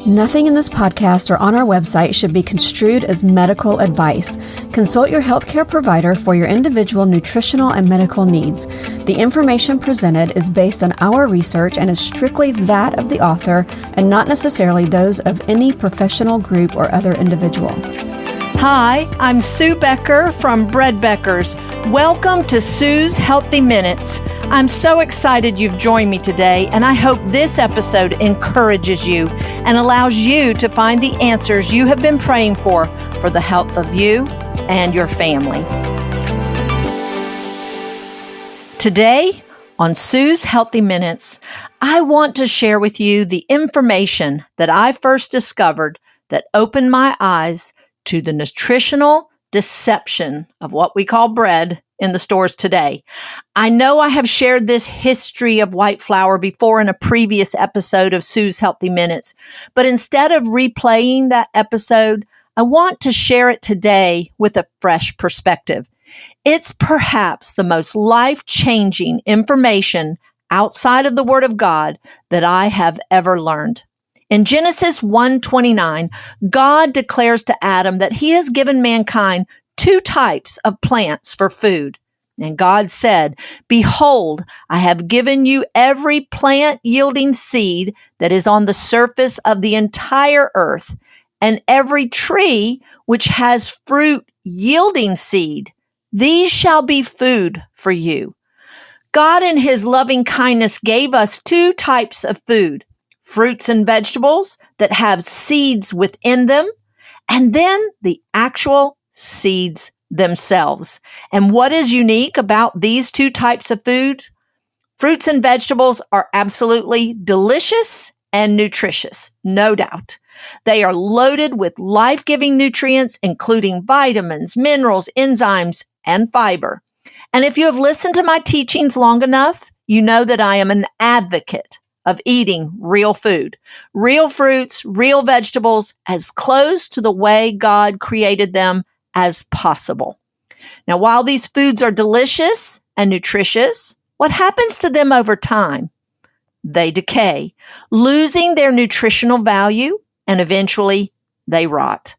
Nothing in this podcast or on our website should be construed as medical advice. Consult your healthcare provider for your individual nutritional and medical needs. The information presented is based on our research and is strictly that of the author and not necessarily those of any professional group or other individual. Hi, I'm Sue Becker from Bread Beckers. Welcome to Sue's Healthy Minutes. I'm so excited you've joined me today, and I hope this episode encourages you and allows you to find the answers you have been praying for the health of you and your family. Today, on Sue's Healthy Minutes, I want to share with you the information that I first discovered that opened my eyes to the nutritional deception of what we call bread in the stores today. I know I have shared this history of white flour before in a previous episode of Sue's Healthy Minutes, but instead of replaying that episode, I want to share it today with a fresh perspective. It's perhaps the most life-changing information outside of the Word of God that I have ever learned. In Genesis 1:29, God declares to Adam that he has given mankind two types of plants for food. And God said, "Behold, I have given you every plant yielding seed that is on the surface of the entire earth, and every tree which has fruit yielding seed. These shall be food for you." God in his loving kindness gave us two types of food: fruits and vegetables that have seeds within them, and then the actual seeds themselves. And what is unique about these two types of food? Fruits and vegetables are absolutely delicious and nutritious, no doubt. They are loaded with life-giving nutrients, including vitamins, minerals, enzymes, and fiber. And if you have listened to my teachings long enough, you know that I am an advocate of eating real food, real fruits, real vegetables, as close to the way God created them as possible. Now, while these foods are delicious and nutritious, what happens to them over time? They decay, losing their nutritional value, and eventually they rot.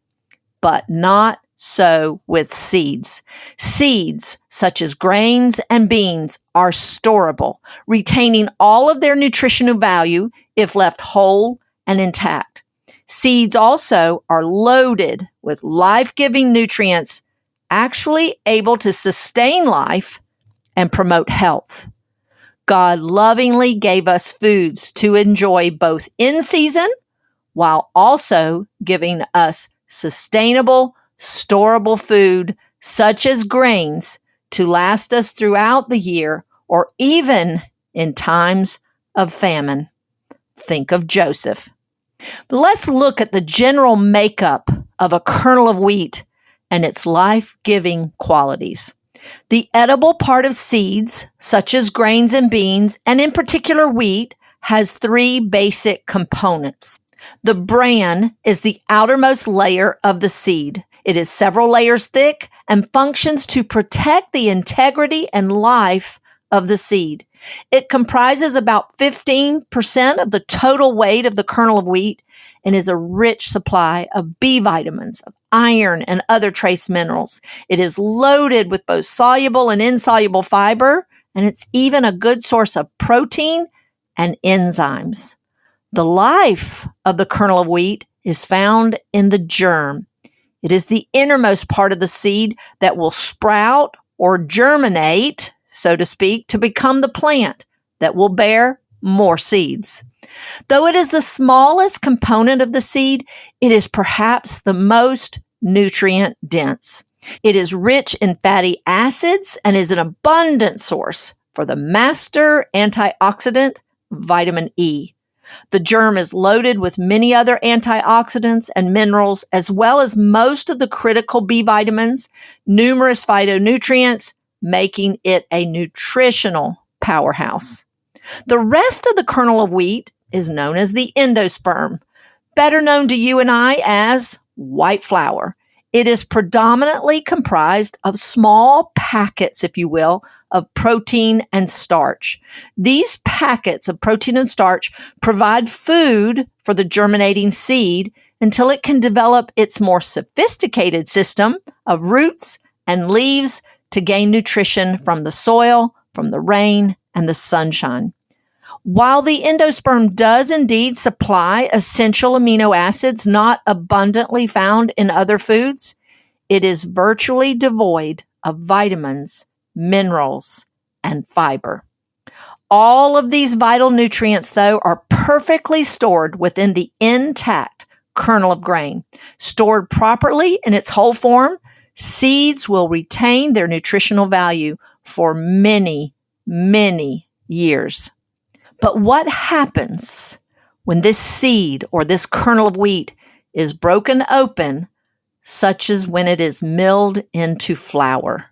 But not so with seeds. Seeds, such as grains and beans, are storable, retaining all of their nutritional value if left whole and intact. Seeds also are loaded with life-giving nutrients, actually able to sustain life and promote health. God lovingly gave us foods to enjoy both in season, while also giving us sustainable, storable food, such as grains, to last us throughout the year or even in times of famine. Think of Joseph. But let's look at the general makeup of a kernel of wheat and its life-giving qualities. The edible part of seeds, such as grains and beans, and in particular wheat, has three basic components. The bran is the outermost layer of the seed. It is several layers thick and functions to protect the integrity and life of the seed. It comprises about 15% of the total weight of the kernel of wheat and is a rich supply of B vitamins, of iron, and other trace minerals. It is loaded with both soluble and insoluble fiber, and it's even a good source of protein and enzymes. The life of the kernel of wheat is found in the germ. It is the innermost part of the seed that will sprout or germinate, so to speak, to become the plant that will bear more seeds. Though it is the smallest component of the seed, it is perhaps the most nutrient dense. It is rich in fatty acids and is an abundant source for the master antioxidant, vitamin E. The germ is loaded with many other antioxidants and minerals, as well as most of the critical B vitamins, numerous phytonutrients, making it a nutritional powerhouse. The rest of the kernel of wheat is known as the endosperm, better known to you and I as white flour. It is predominantly comprised of small packets, if you will, of protein and starch. These packets of protein and starch provide food for the germinating seed until it can develop its more sophisticated system of roots and leaves to gain nutrition from the soil, from the rain, and the sunshine. While the endosperm does indeed supply essential amino acids not abundantly found in other foods, it is virtually devoid of vitamins, minerals, and fiber. All of these vital nutrients, though, are perfectly stored within the intact kernel of grain. Stored properly in its whole form, seeds will retain their nutritional value for many, many years. But what happens when this seed or this kernel of wheat is broken open, such as when it is milled into flour?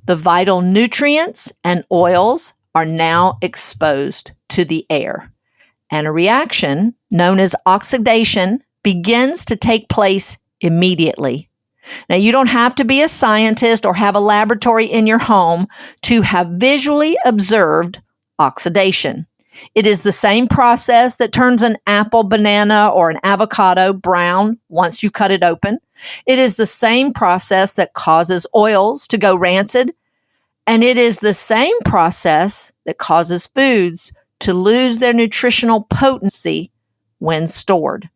The vital nutrients and oils are now exposed to the air, and a reaction known as oxidation begins to take place immediately. Now, you don't have to be a scientist or have a laboratory in your home to have visually observed oxidation. It is the same process that turns an apple, banana, or an avocado brown once you cut it open. It is the same process that causes oils to go rancid. And it is the same process that causes foods to lose their nutritional potency when stored.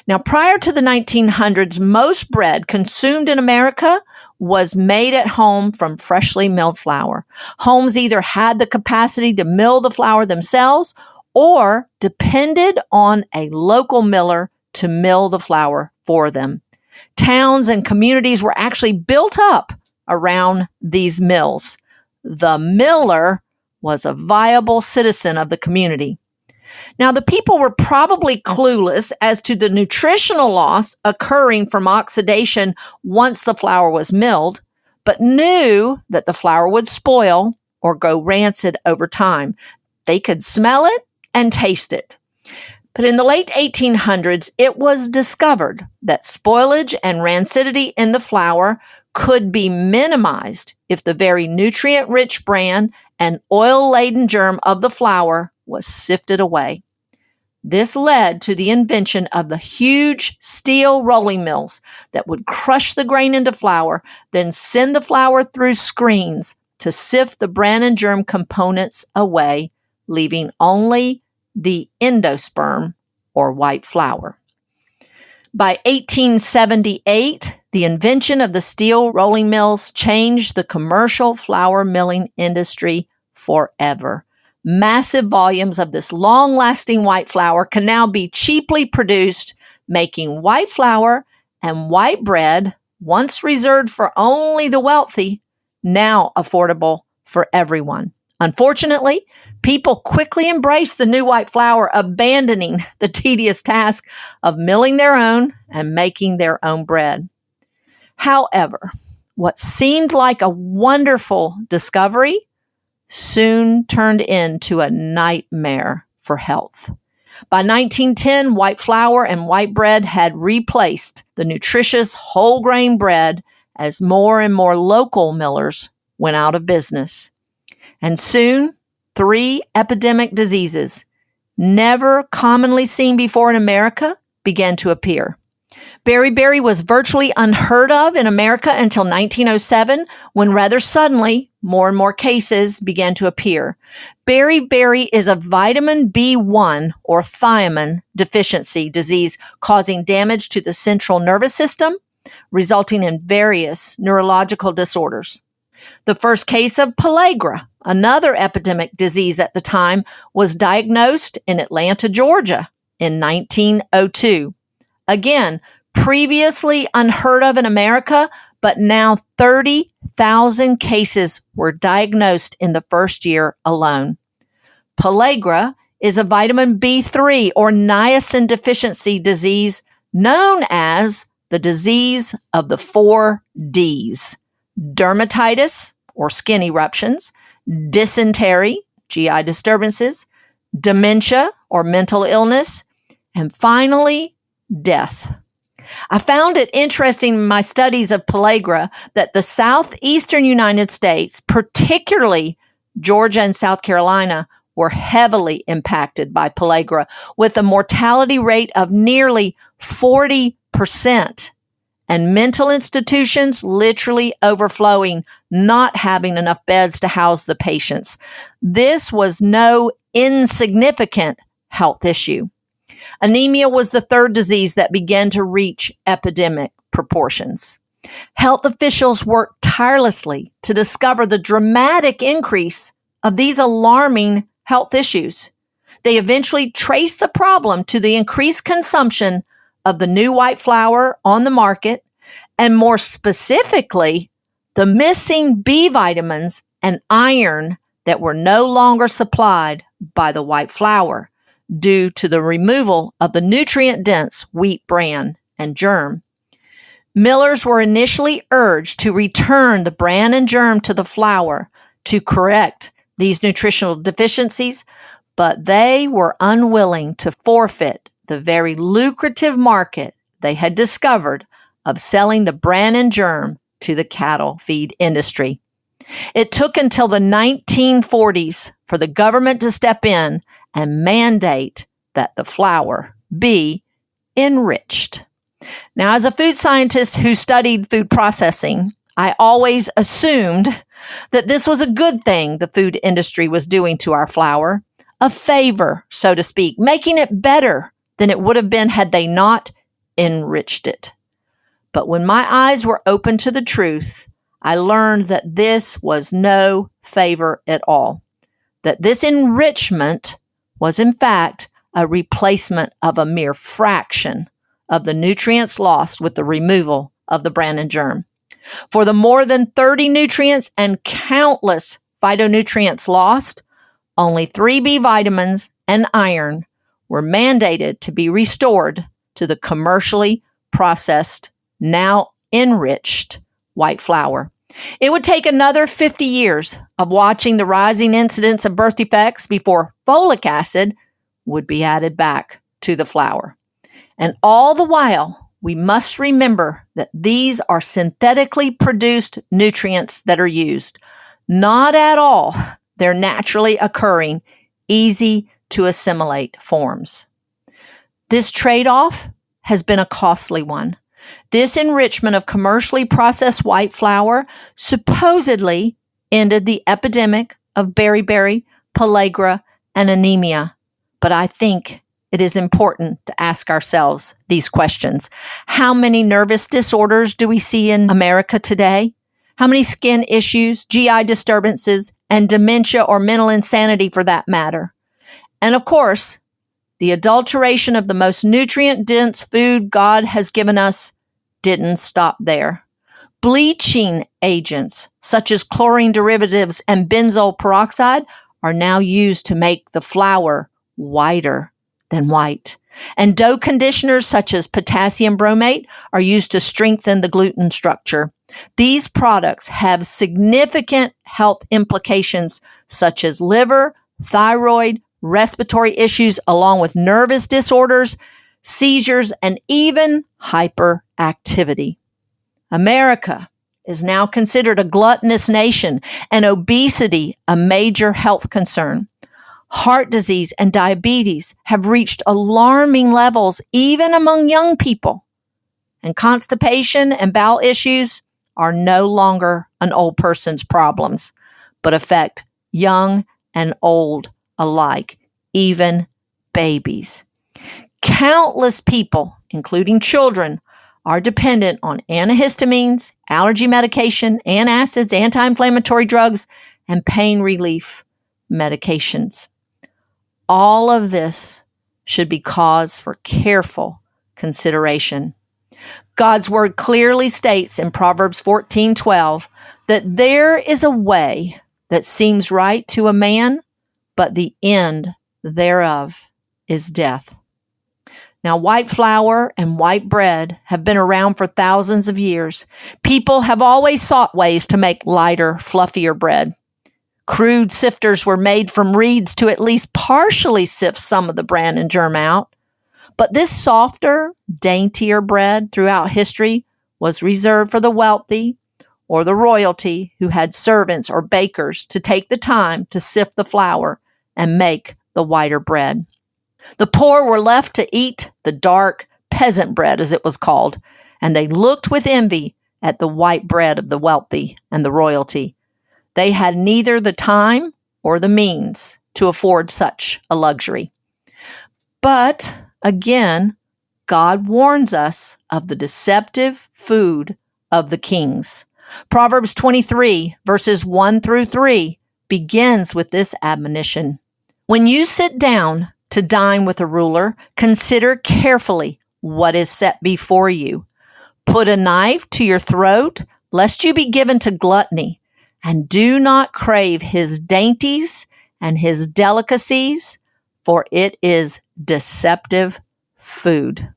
Now, prior to the 1900s, most bread consumed in America was made at home from freshly milled flour. Homes either had the capacity to mill the flour themselves or depended on a local miller to mill the flour for them. Towns and communities were actually built up around these mills. The miller was a viable citizen of the community. Now, the people were probably clueless as to the nutritional loss occurring from oxidation once the flour was milled, but knew that the flour would spoil or go rancid over time. They could smell it and taste it. But in the late 1800s, it was discovered that spoilage and rancidity in the flour could be minimized if the very nutrient-rich bran and oil-laden germ of the flour was sifted away. This led to the invention of the huge steel rolling mills that would crush the grain into flour, then send the flour through screens to sift the bran and germ components away, leaving only the endosperm or white flour. By 1878, the invention of the steel rolling mills changed the commercial flour milling industry forever. Massive volumes of this long-lasting white flour can now be cheaply produced, making white flour and white bread, once reserved for only the wealthy, now affordable for everyone. Unfortunately, people quickly embraced the new white flour, abandoning the tedious task of milling their own and making their own bread. However, what seemed like a wonderful discovery soon turned into a nightmare for health. By 1910, white flour and white bread had replaced the nutritious whole grain bread as more and more local millers went out of business. And soon, 3 epidemic diseases, never commonly seen before in America, began to appear. Beriberi was virtually unheard of in America until 1907, when rather suddenly, more and more cases began to appear. Beriberi is a vitamin B1 or thiamine deficiency disease causing damage to the central nervous system, resulting in various neurological disorders. The first case of pellagra, another epidemic disease at the time, was diagnosed in Atlanta, Georgia in 1902. Again, previously unheard of in America, but now 30,000 cases were diagnosed in the first year alone. Pellagra is a vitamin B3 or niacin deficiency disease known as the disease of the 4 Ds: dermatitis or skin eruptions, dysentery, GI disturbances, dementia or mental illness, and finally, death. I found it interesting in my studies of pellagra that the southeastern United States, particularly Georgia and South Carolina, were heavily impacted by pellagra with a mortality rate of nearly 40%. And mental institutions literally overflowing, not having enough beds to house the patients. This was no insignificant health issue. Anemia was the third disease that began to reach epidemic proportions. Health officials worked tirelessly to discover the dramatic increase of these alarming health issues. They eventually traced the problem to the increased consumption of the new white flour on the market, and more specifically, the missing B vitamins and iron that were no longer supplied by the white flour due to the removal of the nutrient-dense wheat bran and germ. Millers were initially urged to return the bran and germ to the flour to correct these nutritional deficiencies, but they were unwilling to forfeit the very lucrative market they had discovered of selling the bran and germ to the cattle feed industry. It took until the 1940s for the government to step in and mandate that the flour be enriched. Now, as a food scientist who studied food processing, I always assumed that this was a good thing the food industry was doing to our flour, a favor, so to speak, making it better than it would have been had they not enriched it. But when my eyes were open to the truth, I learned that this was no favor at all, that this enrichment was in fact a replacement of a mere fraction of the nutrients lost with the removal of the bran and germ. For the more than 30 nutrients and countless phytonutrients lost, only 3 B vitamins and iron were mandated to be restored to the commercially processed, now enriched white flour. It would take another 50 years of watching the rising incidence of birth defects before folic acid would be added back to the flour. And all the while, we must remember that these are synthetically produced nutrients that are used, not at all their naturally occurring, easy to assimilate forms. This trade-off has been a costly one. This enrichment of commercially processed white flour supposedly ended the epidemic of beriberi, pellagra, and anemia. But I think it is important to ask ourselves these questions. How many nervous disorders do we see in America today? How many skin issues, GI disturbances, and dementia or mental insanity for that matter? And of course, the adulteration of the most nutrient-dense food God has given us didn't stop there. Bleaching agents such as chlorine derivatives and benzoyl peroxide are now used to make the flour whiter than white. And dough conditioners such as potassium bromate are used to strengthen the gluten structure. These products have significant health implications such as liver, thyroid, respiratory issues, along with nervous disorders, seizures, and even hyperactivity. America is now considered a gluttonous nation and obesity a major health concern. Heart disease and diabetes have reached alarming levels even among young people. And constipation and bowel issues are no longer an old person's problems, but affect young and old alike, even babies. Countless people, including children, are dependent on antihistamines, allergy medication, antacids, anti-inflammatory drugs, and pain relief medications. All of this should be cause for careful consideration. God's word clearly states in Proverbs 14:12 that there is a way that seems right to a man, but the end thereof is death. Now, white flour and white bread have been around for thousands of years. People have always sought ways to make lighter, fluffier bread. Crude sifters were made from reeds to at least partially sift some of the bran and germ out. But this softer, daintier bread throughout history was reserved for the wealthy or the royalty who had servants or bakers to take the time to sift the flour and make the whiter bread. The poor were left to eat the dark peasant bread, as it was called, and they looked with envy at the white bread of the wealthy and the royalty. They had neither the time or the means to afford such a luxury. But again, God warns us of the deceptive food of the kings. Proverbs 23, verses 1 through 3, begins with this admonition. When you sit down to dine with a ruler, consider carefully what is set before you. Put a knife to your throat, lest you be given to gluttony, and do not crave his dainties and his delicacies, for it is deceptive food.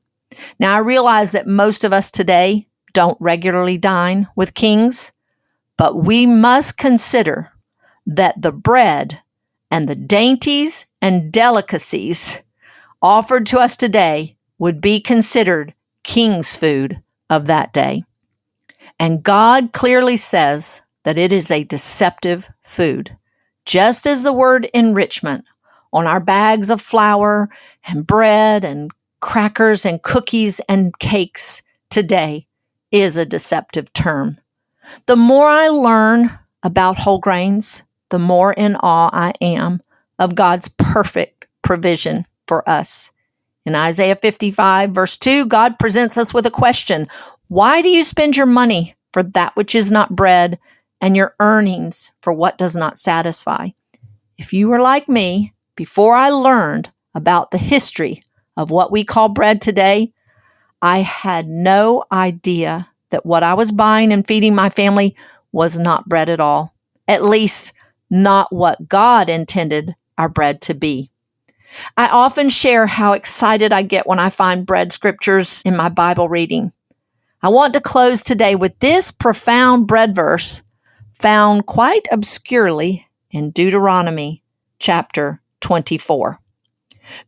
Now, I realize that most of us today don't regularly dine with kings, but we must consider that the bread and the dainties and delicacies offered to us today would be considered king's food of that day. And God clearly says that it is a deceptive food, just as the word enrichment on our bags of flour and bread and crackers and cookies and cakes today is a deceptive term. The more I learn about whole grains, the more in awe I am of God's perfect provision for us. In Isaiah 55, verse 2, God presents us with a question. Why do you spend your money for that which is not bread and your earnings for what does not satisfy? If you were like me, before I learned about the history of what we call bread today, I had no idea that what I was buying and feeding my family was not bread at all, at least not what God intended our bread to be. I often share how excited I get when I find bread scriptures in my Bible reading. I want to close today with this profound bread verse found quite obscurely in Deuteronomy chapter 24.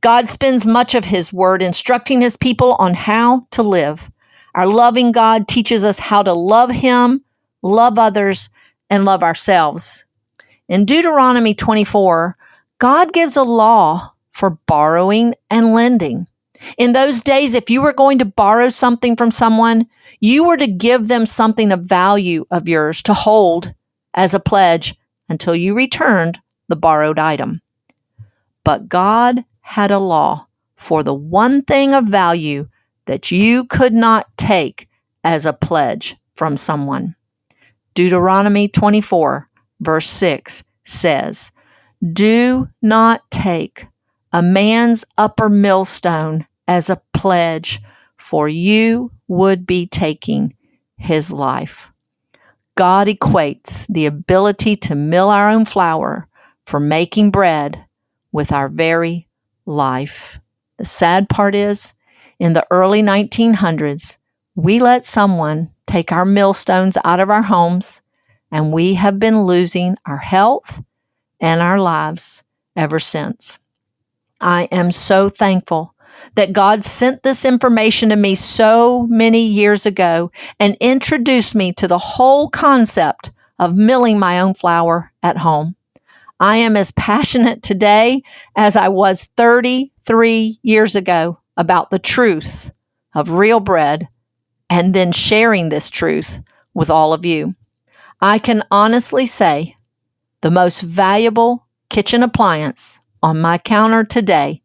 God spends much of his word instructing his people on how to live. Our loving God teaches us how to love him, love others, and love ourselves. In Deuteronomy 24, God gives a law for borrowing and lending. In those days, if you were going to borrow something from someone, you were to give them something of value of yours to hold as a pledge until you returned the borrowed item. But God had a law for the one thing of value that you could not take as a pledge from someone. Deuteronomy 24, verse 6 says, "Do not take a man's upper millstone as a pledge, for you would be taking his life." God equates the ability to mill our own flour for making bread with our very life. The sad part is, in the early 1900s, we let someone take our millstones out of our homes, and we have been losing our health and our lives ever since. I am so thankful that God sent this information to me so many years ago and introduced me to the whole concept of milling my own flour at home. I am as passionate today as I was 33 years ago about the truth of real bread and then sharing this truth with all of you. I can honestly say the most valuable kitchen appliance on my counter today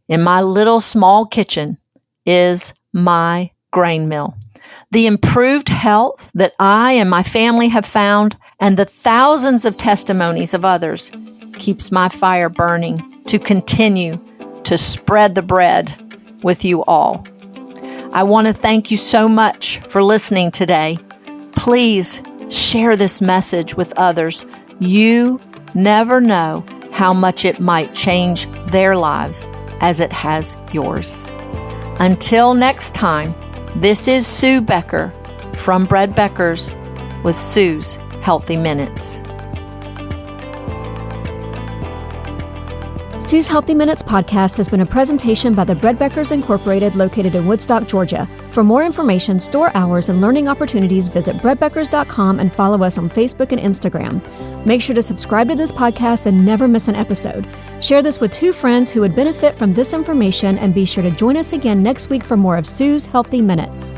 in my little small kitchen is my grain mill. The improved health that I and my family have found and the thousands of testimonies of others keeps my fire burning to continue to spread the bread with you all. I want to thank you so much for listening today. Please share this message with others. You never know how much it might change their lives as it has yours. Until next time, this is Sue Becker from Bread Beckers with Sue's Healthy Minutes. Sue's Healthy Minutes podcast has been a presentation by the Beckers Incorporated located in Woodstock, Georgia. For more information, store hours, and learning opportunities, visit breadbeckers.com and follow us on Facebook and Instagram. Make sure to subscribe to this podcast and never miss an episode. Share this with 2 friends who would benefit from this information, and be sure to join us again next week for more of Sue's Healthy Minutes.